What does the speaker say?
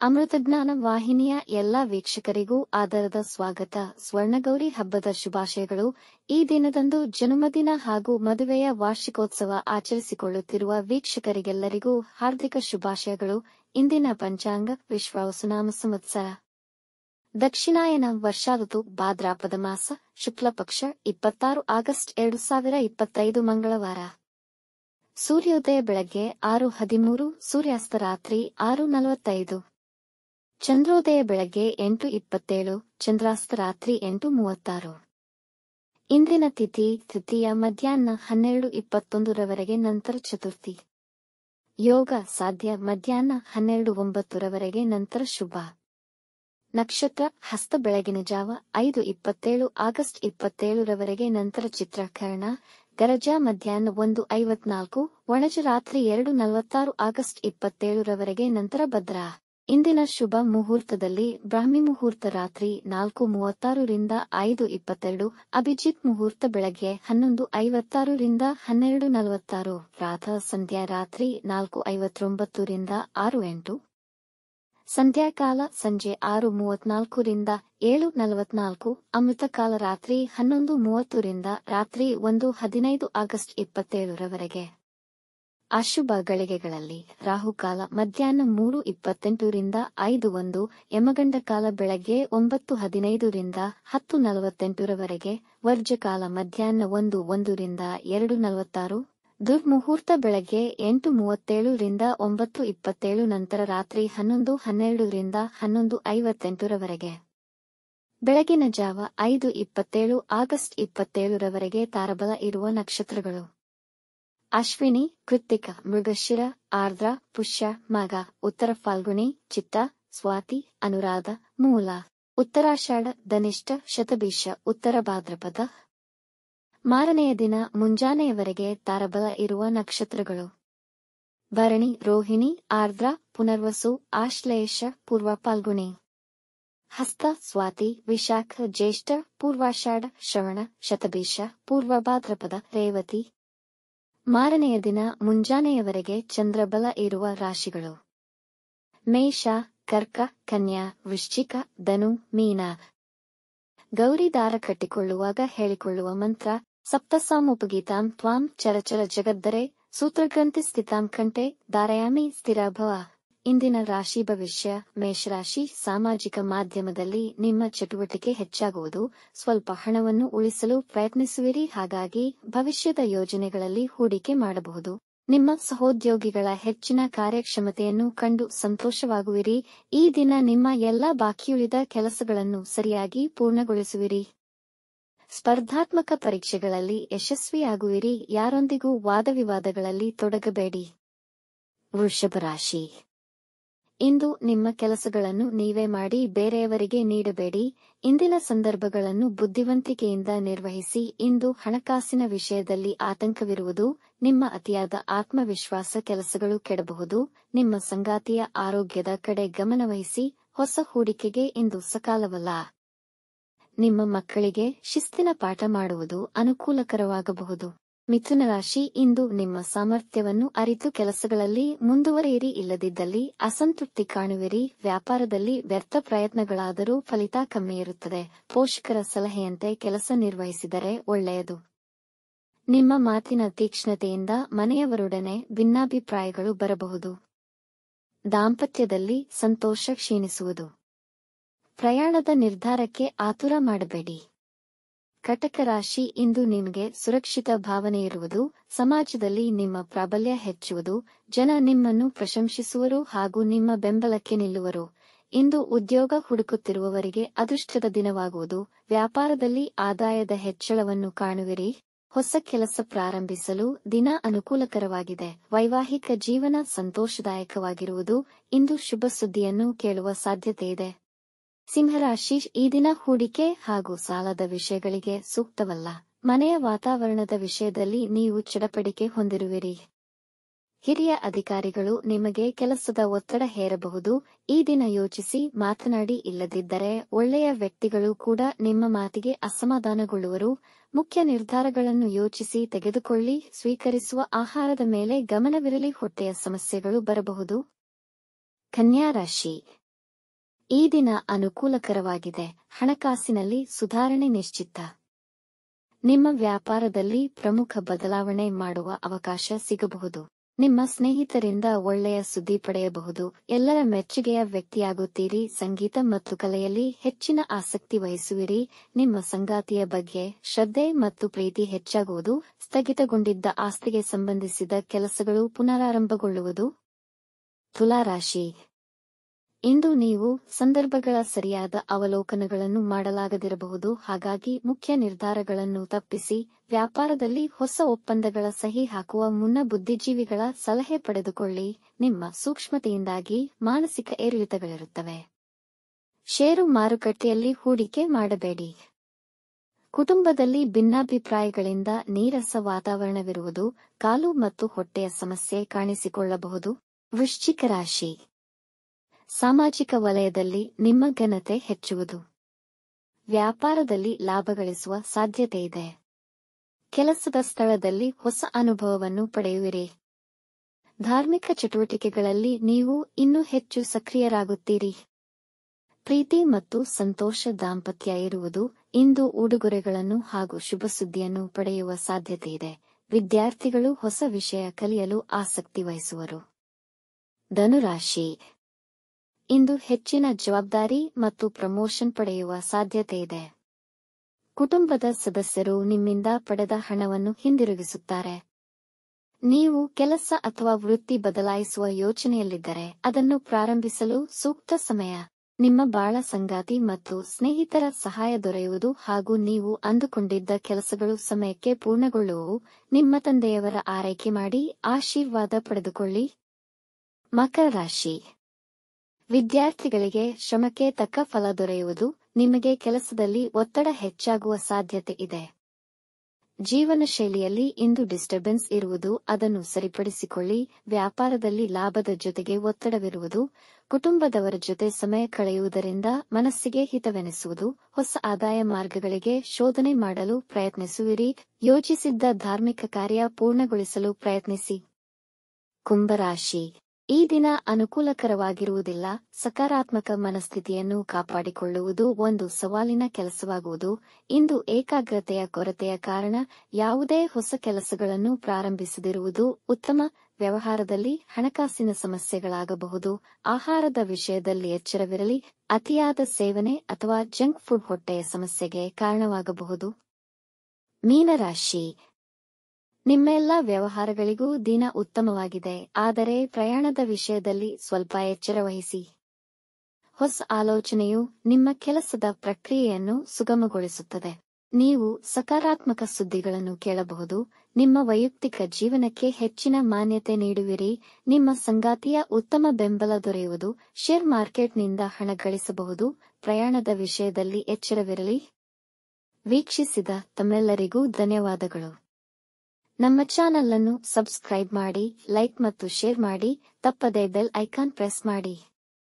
ಅಮೃತಜ್ಞಾನ ವಾಹಿನಿಯ ಎಲ್ಲಾ ವೀಕ್ಷಕರಿಗೂ ಆದರದ ಸ್ವಾಗತ. ಸ್ವರ್ಣಗೌರಿ ಹಬ್ಬದ ಶುಭಾಶಯಗಳು. ಈ ದಿನದಂದು ಜನ್ಮದಿನ ಹಾಗೂ ಮದುವೆಯ ವಾರ್ಷಿಕೋತ್ಸವ ಆಚರಿಸಿಕೊಳ್ಳುತ್ತಿರುವ ವೀಕ್ಷಕರಿಗೆಲ್ಲರಿಗೂ ಹಾರ್ದಿಕ ಶುಭಾಶಯಗಳು. ಇಂದಿನ ಪಂಚಾಂಗ ವಿಶ್ವಾವಸುನಾಮ ಸಂವತ್ಸರ ದಕ್ಷಿಣಾಯನ ವರ್ಷಾಋತು ಭಾದ್ರಾಪದ ಮಾಸ ಶುಕ್ಲಪಕ್ಷ 26 ಆಗಸ್ಟ್ 2025 ಮಂಗಳವಾರ. ಸೂರ್ಯೋದಯ ಬೆಳಗ್ಗೆ 6:13, ಸೂರ್ಯಾಸ್ತ ರಾತ್ರಿ 6:45. ಚಂದ್ರೋದಯ ಬೆಳಗ್ಗೆ 8:27, ಚಂದ್ರಾಸ್ತ ರಾತ್ರಿ 8:36. ಇಂದಿನ ತಿಥಿ ತೃತೀಯ ಮಧ್ಯಾಹ್ನ 12:21 ರವರೆಗೆ, ನಂತರ ಚತುರ್ಥಿ. ಯೋಗ ಸಾಧ್ಯ ಮಧ್ಯಾಹ್ನ 12:09 ರವರೆಗೆ, ನಂತರ ಶುಭ. ನಕ್ಷತ್ರ ಹಸ್ತ ಬೆಳಗಿನ ಜಾವ 5:27 ಆಗಸ್ಟ್ 27 ರವರೆಗೆ, ನಂತರ ಚಿತ್ರಕರಣ. ಗರಜ ಮಧ್ಯಾಹ್ನ 1:54, ಒಣಜ ರಾತ್ರಿ 2:46 ಆಗಸ್ಟ್ 27 ರವರೆಗೆ, ನಂತರ ಭದ್ರಾ. ಇಂದಿನ ಶುಭ ಮುಹೂರ್ತದಲ್ಲಿ ಬ್ರಾಹ್ಮಿ ಮುಹೂರ್ತ ರಾತ್ರಿ 4:36 ರಿಂದ 5:22, ಅಭಿಜಿತ್ ಮುಹೂರ್ತ ಬೆಳಗ್ಗೆ 11:56 ರಿಂದ 12:46, ಪ್ರಾತಃ ಸಂಧ್ಯಾ ರಾತ್ರಿ 4:59 ರಿಂದ 6:08, ಸಂಧ್ಯಾಕಾಲ ಸಂಜೆ 6:34 ರಿಂದ 7:44, ಅಮೃತಕಾಲ ರಾತ್ರಿ 11:30 ರಿಂದ ರಾತ್ರಿ 1:15 ಆಗಸ್ಟ್ 27 ರವರೆಗೆ. ಅಶುಭ ಗಳಿಗೆಗಳಲ್ಲಿ ರಾಹುಕಾಲ ಮಧ್ಯಾಹ್ನ 3:28 ರಿಂದ 5:01, ಯಮಗಂಡ ಕಾಲ ಬೆಳಗ್ಗೆ 9:15 ರಿಂದ 10:48 ರವರೆಗೆ, ವರ್ಜಕಾಲ ಮಧ್ಯಾಹ್ನ 1:01 ರಿಂದ 2:46, ದುರ್ಮುಹೂರ್ತ ಬೆಳಗ್ಗೆ 8:37 ರಿಂದ 9:27, ನಂತರ ರಾತ್ರಿ 11:12 ರಿಂದ 11:58 ರವರೆಗೆ. ಬೆಳಗಿನ ಜಾವ 5:27 ಆಗಸ್ಟ್ 27 ರವರೆಗೆ ತಾರಬಲ ಇರುವ ನಕ್ಷತ್ರಗಳು: ಅಶ್ವಿನಿ, ಕೃತ್ತಿಕ, ಮೃಗಶಿರ, ಆರ್ದ್ರ, ಪುಷ್ಯ, ಮಗ, ಉತ್ತರ ಫಾಲ್ಗುಣಿ, ಚಿತ್ತ, ಸ್ವಾತಿ, ಅನುರಾಧ, ಮೂಲ, ಉತ್ತರಾಷಾಢ, ಧನಿಷ್ಠ, ಶತಭಿಷ, ಉತ್ತರ ಭಾದ್ರಪದ. ಮಾರನೆಯ ದಿನ ಮುಂಜಾನೆಯವರೆಗೆ ತಾರಬಲ ಇರುವ ನಕ್ಷತ್ರಗಳು: ಭರಣಿ, ರೋಹಿಣಿ, ಆರ್ದ್ರ, ಪುನರ್ವಸು, ಆಶ್ಲೇಷ, ಪೂರ್ವ ಫಾಲ್ಗುಣಿ, ಹಸ್ತ, ಸ್ವಾತಿ, ವಿಶಾಖ, ಜ್ಯೇಷ್ಠ, ಪೂರ್ವಾಷಾಢ, ಶ್ರವಣ, ಶತಭಿಷ, ಪೂರ್ವ ಭಾದ್ರಪದ, ರೇವತಿ. ಮಾರನೆಯ ದಿನ ಮುಂಜಾನೆಯವರೆಗೆ ಚಂದ್ರಬಲ ಇರುವ ರಾಶಿಗಳು: ಮೇಷ, ಕರ್ಕ, ಕನ್ಯಾ, ವೃಶ್ಚಿಕ, ಧನು, ಮೀನ. ಗೌರಿ ದಾರ ಕಟ್ಟಿಕೊಳ್ಳುವಾಗ ಹೇಳಿಕೊಳ್ಳುವ ಮಂತ್ರ: ಸಪ್ತಸಾಮೋಪಗೀತಾಂ ತ್ವಾಂ ಚರಚರ ಜಗದ್ಧರೆ ಸೂತ್ರಗ್ರಂಥಿ ಸ್ಥಿತಾಂ ಕಂಠೆ ಧಾರಯಾಮಿ ಸ್ಥಿರಭವ. ಇಂದಿನ ರಾಶಿ ಭವಿಷ್ಯ: ಮೇಷರಾಶಿ, ಸಾಮಾಜಿಕ ಮಾಧ್ಯಮದಲ್ಲಿ ನಿಮ್ಮ ಚಟುವಟಿಕೆ ಹೆಚ್ಚಾಗುವುದು. ಸ್ವಲ್ಪ ಹಣವನ್ನು ಉಳಿಸಲು ಪ್ರಯತ್ನಿಸುವಿರಿ, ಹಾಗಾಗಿ ಭವಿಷ್ಯದ ಯೋಜನೆಗಳಲ್ಲಿ ಹೂಡಿಕೆ ಮಾಡಬಹುದು. ನಿಮ್ಮ ಸಹೋದ್ಯೋಗಿಗಳ ಹೆಚ್ಚಿನ ಕಾರ್ಯಕ್ಷಮತೆಯನ್ನು ಕಂಡು ಸಂತೋಷವಾಗುವಿರಿ. ಈ ದಿನ ನಿಮ್ಮ ಎಲ್ಲಾ ಬಾಕಿಯುಳಿದ ಕೆಲಸಗಳನ್ನು ಸರಿಯಾಗಿ ಪೂರ್ಣಗೊಳಿಸುವಿರಿ. ಸ್ಪರ್ಧಾತ್ಮಕ ಪರೀಕ್ಷೆಗಳಲ್ಲಿ ಯಶಸ್ವಿಯಾಗುವಿರಿ. ಯಾರೊಂದಿಗೂ ವಾದವಿವಾದಗಳಲ್ಲಿ ತೊಡಗಬೇಡಿ. ವೃಷಭ ರಾಶಿ: ಇಂದು ನಿಮ್ಮ ಕೆಲಸಗಳನ್ನು ನೀವೇ ಮಾಡಿ ಬೇರೆಯವರಿಗೆ ನೀಡಬೇಡಿ. ಇಂದಿನ ಸಂದರ್ಭಗಳನ್ನು ಬುದ್ಧಿವಂತಿಕೆಯಿಂದ ನಿರ್ವಹಿಸಿ. ಇಂದು ಹಣಕಾಸಿನ ವಿಷಯದಲ್ಲಿ ಆತಂಕವಿರುವುದು. ನಿಮ್ಮ ಅತಿಯಾದ ಆತ್ಮವಿಶ್ವಾಸ ಕೆಲಸಗಳು ಕೆಡಬಹುದು. ನಿಮ್ಮ ಸಂಗಾತಿಯ ಆರೋಗ್ಯದ ಕಡೆ ಗಮನವಹಿಸಿ. ಹೊಸ ಹೂಡಿಕೆಗೆ ಇಂದು ಸಕಾಲವಲ್ಲ. ನಿಮ್ಮ ಮಕ್ಕಳಿಗೆ ಶಿಸ್ತಿನ ಪಾಠ ಮಾಡುವುದು ಅನುಕೂಲಕರವಾಗಬಹುದು. ಮಿಥುನ ರಾಶಿ: ಇಂದು ನಿಮ್ಮ ಸಾಮರ್ಥ್ಯವನ್ನು ಅರಿತು ಕೆಲಸಗಳಲ್ಲಿ ಮುಂದುವರಿಯಿರಿ, ಇಲ್ಲದಿದ್ದಲ್ಲಿ ಅಸಂತೃಪ್ತಿ ಕಾಣುವಿರಿ. ವ್ಯಾಪಾರದಲ್ಲಿ ವ್ಯರ್ಥ ಪ್ರಯತ್ನಗಳಾದರೂ ಫಲಿತ ಕಮ್ಮಿ ಇರುತ್ತದೆ. ಪೋಷಕರ ಸಲಹೆಯಂತೆ ಕೆಲಸ ನಿರ್ವಹಿಸಿದರೆ ಒಳ್ಳೆಯದು. ನಿಮ್ಮ ಮಾತಿನ ತೀಕ್ಷ್ಣತೆಯಿಂದ ಮನೆಯವರೊಡನೆ ಭಿನ್ನಾಭಿಪ್ರಾಯಗಳು ಬರಬಹುದು. ದಾಂಪತ್ಯದಲ್ಲಿ ಸಂತೋಷ ಕ್ಷೀಣಿಸುವುದು. ಪ್ರಯಾಣದ ನಿರ್ಧಾರಕ್ಕೆ ಆತುರ ಮಾಡಬೇಡಿ. ಕಟಕ ರಾಶಿ: ಇಂದು ನಿಮಗೆ ಸುರಕ್ಷಿತ ಭಾವನೆ ಇರುವುದು. ಸಮಾಜದಲ್ಲಿ ನಿಮ್ಮ ಪ್ರಾಬಲ್ಯ ಹೆಚ್ಚುವುದು. ಜನ ನಿಮ್ಮನ್ನು ಪ್ರಶಂಸಿಸುವರು ಹಾಗೂ ನಿಮ್ಮ ಬೆಂಬಲಕ್ಕೆ ನಿಲ್ಲುವರು. ಇಂದು ಉದ್ಯೋಗ ಹುಡುಕುತ್ತಿರುವವರಿಗೆ ಅದೃಷ್ಟದ ದಿನವಾಗುವುದು. ವ್ಯಾಪಾರದಲ್ಲಿ ಆದಾಯದ ಹೆಚ್ಚಳವನ್ನು ಕಾಣುವಿರಿ. ಹೊಸ ಕೆಲಸ ಪ್ರಾರಂಭಿಸಲು ದಿನ ಅನುಕೂಲಕರವಾಗಿದೆ. ವೈವಾಹಿಕ ಜೀವನ ಸಂತೋಷದಾಯಕವಾಗಿರುವುದು. ಇಂದು ಶುಭ ಸುದ್ದಿಯನ್ನು ಕೇಳುವ ಸಾಧ್ಯತೆಯಿದೆ. ಸಿಂಹರಾಶಿ: ಈ ದಿನ ಹೂಡಿಕೆ ಹಾಗೂ ಸಾಲದ ವಿಷಯಗಳಿಗೆ ಸೂಕ್ತವಲ್ಲ. ಮನೆಯ ವಾತಾವರಣದ ವಿಷಯದಲ್ಲಿ ನೀವು ಚಡಪಡಿಕೆ ಹೊಂದಿರುವಿರಿ. ಹಿರಿಯ ಅಧಿಕಾರಿಗಳು ನಿಮಗೆ ಕೆಲಸದ ಒತ್ತಡ ಹೇರಬಹುದು. ಈ ದಿನ ಯೋಚಿಸಿ ಮಾತನಾಡಿ, ಇಲ್ಲದಿದ್ದರೆ ಒಳ್ಳೆಯ ವ್ಯಕ್ತಿಗಳು ಕೂಡ ನಿಮ್ಮ ಮಾತಿಗೆ ಅಸಮಾಧಾನಗೊಳ್ಳುವರು. ಮುಖ್ಯ ನಿರ್ಧಾರಗಳನ್ನು ಯೋಚಿಸಿ ತೆಗೆದುಕೊಳ್ಳಿ. ಸ್ವೀಕರಿಸುವ ಆಹಾರದ ಮೇಲೆ ಗಮನವಿರಲಿ. ಹೊಟ್ಟೆಯ ಸಮಸ್ಯೆಗಳು ಬರಬಹುದು. ಕನ್ಯಾ ರಾಶಿ: ಈ ದಿನ ಅನುಕೂಲಕರವಾಗಿದೆ. ಹಣಕಾಸಿನಲ್ಲಿ ಸುಧಾರಣೆ ನಿಶ್ಚಿತ. ನಿಮ್ಮ ವ್ಯಾಪಾರದಲ್ಲಿ ಪ್ರಮುಖ ಬದಲಾವಣೆ ಮಾಡುವ ಅವಕಾಶ ಸಿಗಬಹುದು. ನಿಮ್ಮ ಸ್ನೇಹಿತರಿಂದ ಒಳ್ಳೆಯ ಸುದ್ದಿ ಪಡೆಯಬಹುದು. ಎಲ್ಲರ ಮೆಚ್ಚುಗೆಯ ವ್ಯಕ್ತಿಯಾಗುತ್ತೀರಿ. ಸಂಗೀತ ಮತ್ತು ಕಲೆಯಲ್ಲಿ ಹೆಚ್ಚಿನ ಆಸಕ್ತಿ ವಹಿಸುವಿರಿ. ನಿಮ್ಮ ಸಂಗಾತಿಯ ಬಗ್ಗೆ ಶ್ರದ್ಧೆ ಮತ್ತು ಪ್ರೀತಿ ಹೆಚ್ಚಾಗುವುದು. ಸ್ಥಗಿತಗೊಂಡಿದ್ದ ಆಸ್ತಿಗೆ ಸಂಬಂಧಿಸಿದ ಕೆಲಸಗಳು ಪುನರಾರಂಭಗೊಳ್ಳುವುದು. ತುಲಾರಾಶಿ, ಇಂದು ನೀವು ಸಂದರ್ಭಗಳ ಸರಿಯಾದ ಅವಲೋಕನಗಳನ್ನು ಮಾಡಲಾಗದಿರಬಹುದು. ಹಾಗಾಗಿ ಮುಖ್ಯ ನಿರ್ಧಾರಗಳನ್ನು ತಪ್ಪಿಸಿ. ವ್ಯಾಪಾರದಲ್ಲಿ ಹೊಸ ಒಪ್ಪಂದಗಳ ಸಹಿ ಹಾಕುವ ಮುನ್ನ ಬುದ್ಧಿಜೀವಿಗಳ ಸಲಹೆ ಪಡೆದುಕೊಳ್ಳಿ. ನಿಮ್ಮ ಸೂಕ್ಷ್ಮತೆಯಿಂದಾಗಿ ಮಾನಸಿಕ ಏರಿಳಿತಗಳಿರುತ್ತವೆ. ಷೇರು ಮಾರುಕಟ್ಟೆಯಲ್ಲಿ ಹೂಡಿಕೆ ಮಾಡಬೇಡಿ. ಕುಟುಂಬದಲ್ಲಿ ಭಿನ್ನಾಭಿಪ್ರಾಯಗಳಿಂದ ನೀರಸ ವಾತಾವರಣವಿರುವುದು. ಕಾಲು ಮತ್ತು ಹೊಟ್ಟೆಯ ಸಮಸ್ಯೆ ಕಾಣಿಸಿಕೊಳ್ಳಬಹುದು. ವೃಶ್ಚಿಕ ರಾಶಿ, ಸಾಮಾಜಿಕ ವಲಯದಲ್ಲಿ ನಿಮ್ಮ ಘನತೆ ಹೆಚ್ಚುವುದು. ವ್ಯಾಪಾರದಲ್ಲಿ ಲಾಭ ಗಳಿಸುವ ಸಾಧ್ಯತೆಯಿದೆ. ಕೆಲಸದ ಸ್ಥಳದಲ್ಲಿ ಹೊಸ ಅನುಭವವನ್ನು ಪಡೆಯುವಿರಿ. ಧಾರ್ಮಿಕ ಚಟುವಟಿಕೆಗಳಲ್ಲಿ ನೀವು ಇನ್ನೂ ಹೆಚ್ಚು ಸಕ್ರಿಯರಾಗುತ್ತೀರಿ. ಪ್ರೀತಿ ಮತ್ತು ಸಂತೋಷ ದಾಂಪತ್ಯ ಇರುವುದು. ಇಂದು ಉಡುಗೊರೆಗಳನ್ನು ಹಾಗೂ ಶುಭ ಸುದ್ದಿಯನ್ನು ಪಡೆಯುವ ಸಾಧ್ಯತೆಯಿದೆ. ವಿದ್ಯಾರ್ಥಿಗಳು ಹೊಸ ವಿಷಯ ಕಲಿಯಲು ಆಸಕ್ತಿ ವಹಿಸುವರು. ಧನುರಾಶಿ, ಇಂದು ಹೆಚ್ಚಿನ ಜವಾಬ್ದಾರಿ ಮತ್ತು ಪ್ರಮೋಷನ್ ಪಡೆಯುವ ಸಾಧ್ಯತೆಯಿದೆ. ಕುಟುಂಬದ ಸದಸ್ಯರು ನಿಮ್ಮಿಂದ ಪಡೆದ ಹಣವನ್ನು ಹಿಂದಿರುಗಿಸುತ್ತಾರೆ. ನೀವು ಕೆಲಸ ಅಥವಾ ವೃತ್ತಿ ಬದಲಾಯಿಸುವ ಯೋಚನೆಯಲ್ಲಿದ್ದರೆ ಅದನ್ನು ಪ್ರಾರಂಭಿಸಲು ಸೂಕ್ತ ಸಮಯ. ನಿಮ್ಮ ಬಾಳ ಸಂಗಾತಿ ಮತ್ತು ಸ್ನೇಹಿತರ ಸಹಾಯ ದೊರೆಯುವುದು ಹಾಗೂ ನೀವು ಅಂದುಕೊಂಡಿದ್ದ ಕೆಲಸಗಳು ಸಮಯಕ್ಕೆ ಪೂರ್ಣಗೊಳ್ಳುವವು. ನಿಮ್ಮ ತಂದೆಯವರ ಆರೈಕೆ ಮಾಡಿ ಆಶೀರ್ವಾದ ಪಡೆದುಕೊಳ್ಳಿ. ಮಕರ ರಾಶಿ, ವಿದ್ಯಾರ್ಥಿಗಳಿಗೆ ಶ್ರಮಕ್ಕೆ ತಕ್ಕ ಫಲ ದೊರೆಯುವುದು. ನಿಮಗೆ ಕೆಲಸದಲ್ಲಿ ಒತ್ತಡ ಹೆಚ್ಚಾಗುವ ಸಾಧ್ಯತೆ ಇದೆ. ಜೀವನ ಶೈಲಿಯಲ್ಲಿ ಇಂದು ಡಿಸ್ಟರ್ಬೆನ್ಸ್ ಇರುವುದು. ಅದನ್ನು ಸರಿಪಡಿಸಿಕೊಳ್ಳಿ. ವ್ಯಾಪಾರದಲ್ಲಿ ಲಾಭದ ಜೊತೆಗೆ ಒತ್ತಡವಿರುವುದು. ಕುಟುಂಬದವರ ಜೊತೆ ಸಮಯ ಕಳೆಯುವುದರಿಂದ ಮನಸ್ಸಿಗೆ ಹಿತವೆನಿಸುವುದು. ಹೊಸ ಆದಾಯ ಮಾರ್ಗಗಳಿಗೆ ಶೋಧನೆ ಮಾಡಲು ಪ್ರಯತ್ನಿಸುವಿರಿ. ಯೋಜಿಸಿದ್ದ ಧಾರ್ಮಿಕ ಕಾರ್ಯ ಪೂರ್ಣಗೊಳಿಸಲು ಪ್ರಯತ್ನಿಸಿ. ಕುಂಭರಾಶಿ, ಈ ದಿನ ಅನುಕೂಲಕರವಾಗಿರುವುದಿಲ್ಲ. ಸಕಾರಾತ್ಮಕ ಮನಸ್ಥಿತಿಯನ್ನು ಕಾಪಾಡಿಕೊಳ್ಳುವುದು ಒಂದು ಸವಾಲಿನ ಕೆಲಸವಾಗುವುದು. ಇಂದು ಏಕಾಗ್ರತೆಯ ಕೊರತೆಯ ಕಾರಣ ಯಾವುದೇ ಹೊಸ ಕೆಲಸಗಳನ್ನು ಪ್ರಾರಂಭಿಸದಿರುವುದು ಉತ್ತಮ. ವ್ಯವಹಾರದಲ್ಲಿ ಹಣಕಾಸಿನ ಸಮಸ್ಯೆಗಳಾಗಬಹುದು. ಆಹಾರದ ವಿಷಯದಲ್ಲಿ ಎಚ್ಚರವಿರಲಿ. ಅತಿಯಾದ ಸೇವನೆ ಅಥವಾ ಜಂಕ್ ಫುಡ್ ಹೊಟ್ಟೆಯ ಸಮಸ್ಯೆಗೆ ಕಾರಣವಾಗಬಹುದು. ಮೀನರಾಶಿ, ನಿಮ್ಮೆಲ್ಲ ವ್ಯವಹಾರಗಳಿಗೂ ದಿನ ಉತ್ತಮವಾಗಿದೆ. ಆದರೆ ಪ್ರಯಾಣದ ವಿಷಯದಲ್ಲಿ ಸ್ವಲ್ಪ ಎಚ್ಚರ ವಹಿಸಿ. ಹೊಸ ಆಲೋಚನೆಯು ನಿಮ್ಮ ಕೆಲಸದ ಪ್ರಕ್ರಿಯೆಯನ್ನು ಸುಗಮಗೊಳಿಸುತ್ತದೆ. ನೀವು ಸಕಾರಾತ್ಮಕ ಸುದ್ದಿಗಳನ್ನು ಕೇಳಬಹುದು. ನಿಮ್ಮ ವೈಯಕ್ತಿಕ ಜೀವನಕ್ಕೆ ಹೆಚ್ಚಿನ ಮಾನ್ಯತೆ ನೀಡುವಿರಿ. ನಿಮ್ಮ ಸಂಗಾತಿಯ ಉತ್ತಮ ಬೆಂಬಲ ದೊರೆಯುವುದು. ಶೇರ್ ಮಾರ್ಕೆಟ್ನಿಂದ ಹಣ ಗಳಿಸಬಹುದು. ಪ್ರಯಾಣದ ವಿಷಯದಲ್ಲಿ ಎಚ್ಚರವಿರಲಿ. ವೀಕ್ಷಿಸಿದ ತಮ್ಮೆಲ್ಲರಿಗೂ ಧನ್ಯವಾದಗಳು. ನಮ್ಮ ಚಾನಲ್ ಅನ್ನು ಸಬ್ಸ್ಕ್ರೈಬ್ ಮಾಡಿ, ಲೈಕ್ ಮತ್ತು ಶೇರ್ ಮಾಡಿ. ತಪ್ಪದೇ ಬೆಲ್ ಐಕಾನ್ ಪ್ರೆಸ್ ಮಾಡಿ.